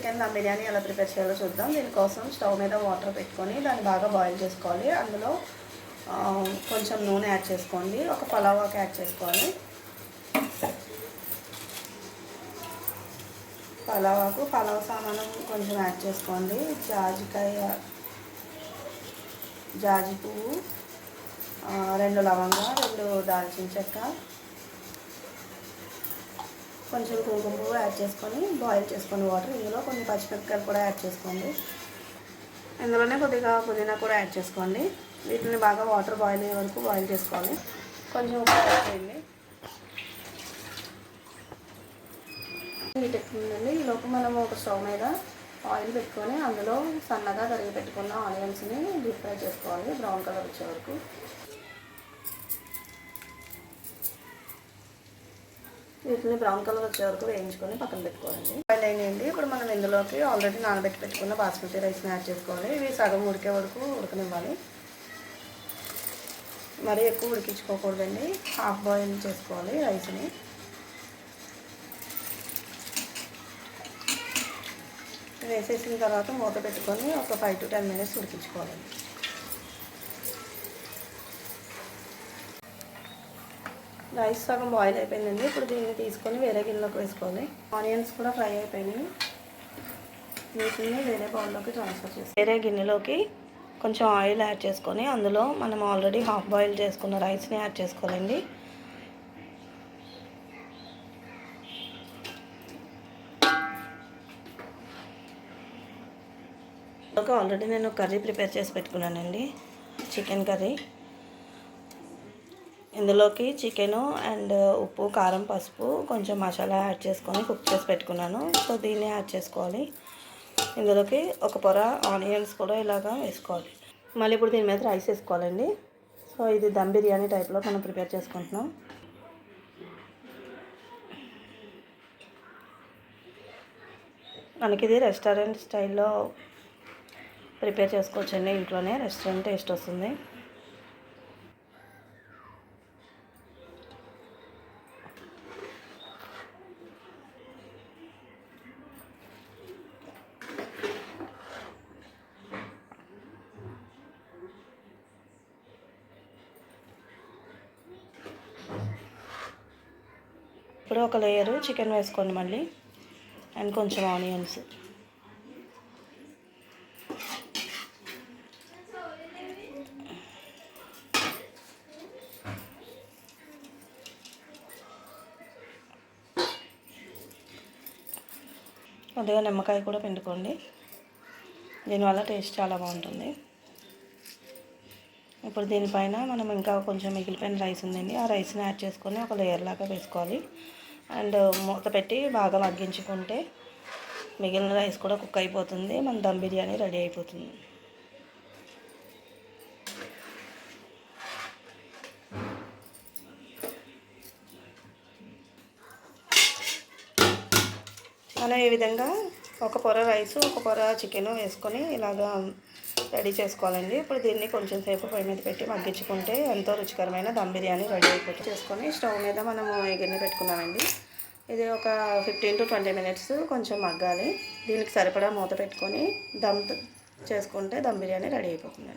Chicken dum biryani ఎలా prepare చేయాలో చూద్దాం. దీనికోసం స్టవ్ మీద వాటర్ పెట్టుకొని దాన్ని బాగా బాయిల్ చేసుకోవాలి. అందులో కొంచెం నూనె యాడ్ చేసుకోండి. ఒక పలావ్ ఆకు యాడ్ చేసుకోవాలి. పలావ్ ఆకు, పలావ్ సామాను కొంచెం యాడ్ చేసుకోండి. జాజి పువ్వు, 2 లవంగా, 2 దాల్చిన చెక్క, కొంచెం కుంకుమ పువ్వు యాడ్ చేసుకొని బాయిల్ చేసుకోండి వాటర్. ఇందులో కొన్ని పచ్చిమిరపకాయలు కూడా యాడ్ చేసుకోండి. ఇందులోనే కొద్దిగా పుదీనా కూడా యాడ్ చేసుకోండి. వీటిని బాగా వాటర్ బాయిల్ అయ్యే వరకు బాయిల్ చేసుకోవాలి. కొంచెం ఉప్పు యాడ్ చేయండి. హీట్ ఎక్కుతుందండి. ఈలోపు మనం ఒక స్టవ్ మీద ఆయిల్ పెట్టుకొని అందులో సన్నగా తరిగి పెట్టుకున్న ఆనియన్స్ని డీప్ ఫ్రై చేసుకోవాలి బ్రౌన్ కలర్ వచ్చే వరకు. వీటిని బ్రౌన్ కలర్ వచ్చే వరకు వేయించుకొని పక్కన పెట్టుకోవాలండి. బాయిల్ అయినాయండి. ఇప్పుడు మనం ఇందులోకి ఆల్రెడీ నానబెట్టి పెట్టుకున్న బాస్మతి రైస్ని యాడ్ చేసుకోవాలి. ఇవి సగం ఉడికే వరకు ఉడకనివ్వాలి. మరీ ఎక్కువ ఉడికించుకోకూడదండి. హాఫ్ బాయిల్ చేసుకోవాలి రైస్ని. వేసేసిన తర్వాత మూత పెట్టుకొని ఒక 5 to 10 minutes ఉడికించుకోవాలండి. రైస్ సగం బాయిల్ అయిపోయిందండి. ఇప్పుడు దీన్ని తీసుకొని వేరే గిన్నెలోకి వేసుకోవాలి. ఆనియన్స్ కూడా ఫ్రై అయిపోయినాయి. వీటిని వేరే బౌల్లోకి ట్రాన్స్ఫర్ చేసి వేరే గిన్నెలోకి కొంచెం ఆయిల్ యాడ్ చేసుకొని అందులో మనం ఆల్రెడీ హాఫ్ బాయిల్ చేసుకున్న రైస్ని యాడ్ చేసుకోవాలండి. ఆల్రెడీ నేను కర్రీ ప్రిపేర్ చేసి పెట్టుకున్నానండి, చికెన్ కర్రీ. ఇందులోకి చికెను అండ్ ఉప్పు, కారం, పసుపు, కొంచెం మసాలా యాడ్ చేసుకొని కుక్ చేసి పెట్టుకున్నాను. సో దీన్ని యాడ్ చేసుకోవాలి. ఇందులోకి ఒక పొర ఆనియన్స్ కూడా ఇలాగా వేసుకోవాలి. మళ్ళీ ఇప్పుడు దీని మీద రైస్ వేసుకోవాలండి. సో ఇది దమ్ బిర్యానీ టైప్లో మనం ప్రిపేర్ చేసుకుంటున్నాం. మనకి ఇది రెస్టారెంట్ స్టైల్లో ప్రిపేర్ చేసుకోవచ్చండి. ఇంట్లోనే రెస్టారెంట్ టేస్ట్ వస్తుంది. ఇప్పుడు ఒక లేయరు చికెన్ వేసుకోండి మళ్ళీ, అండ్ కొంచెం ఆనియన్స్. కొద్దిగా నిమ్మకాయ కూడా పిండుకోండి. దీనివల్ల టేస్ట్ చాలా బాగుంటుంది. ఇప్పుడు దీనిపైన మనం ఇంకా కొంచెం మిగిలిపోయిన రైస్ ఉందండి. ఆ రైస్ని యాడ్ చేసుకొని ఒక లేయర్ లాగా వేసుకోవాలి. అండ్ మూత పెట్టి బాగా మగ్గించుకుంటే మిగిలిన రైస్ కూడా కుక్ అయిపోతుంది. మన దమ్ బిర్యానీ రెడీ అయిపోతుంది. మనం ఈ విధంగా ఒక పొర రైసు, ఒక పొర చికెను వేసుకొని ఇలాగా రెడీ చేసుకోవాలండి. ఇప్పుడు దీన్ని కొంచెం సేపు పొయ్యి మీద పెట్టి మగ్గించుకుంటే ఎంతో రుచికరమైన దమ్ బిర్యానీ రెడీ అయిపోతుంది. చేసుకొని స్టవ్ మీద మనము ఈ గిన్నె పెట్టుకున్నామండి. ఇది ఒక 15 to 20 minutes కొంచెం మగ్గాలి. దీనికి సరిపడా మూత పెట్టుకొని దమ్ చేసుకుంటే దమ్ బిర్యానీ రెడీ అయిపోతుంది.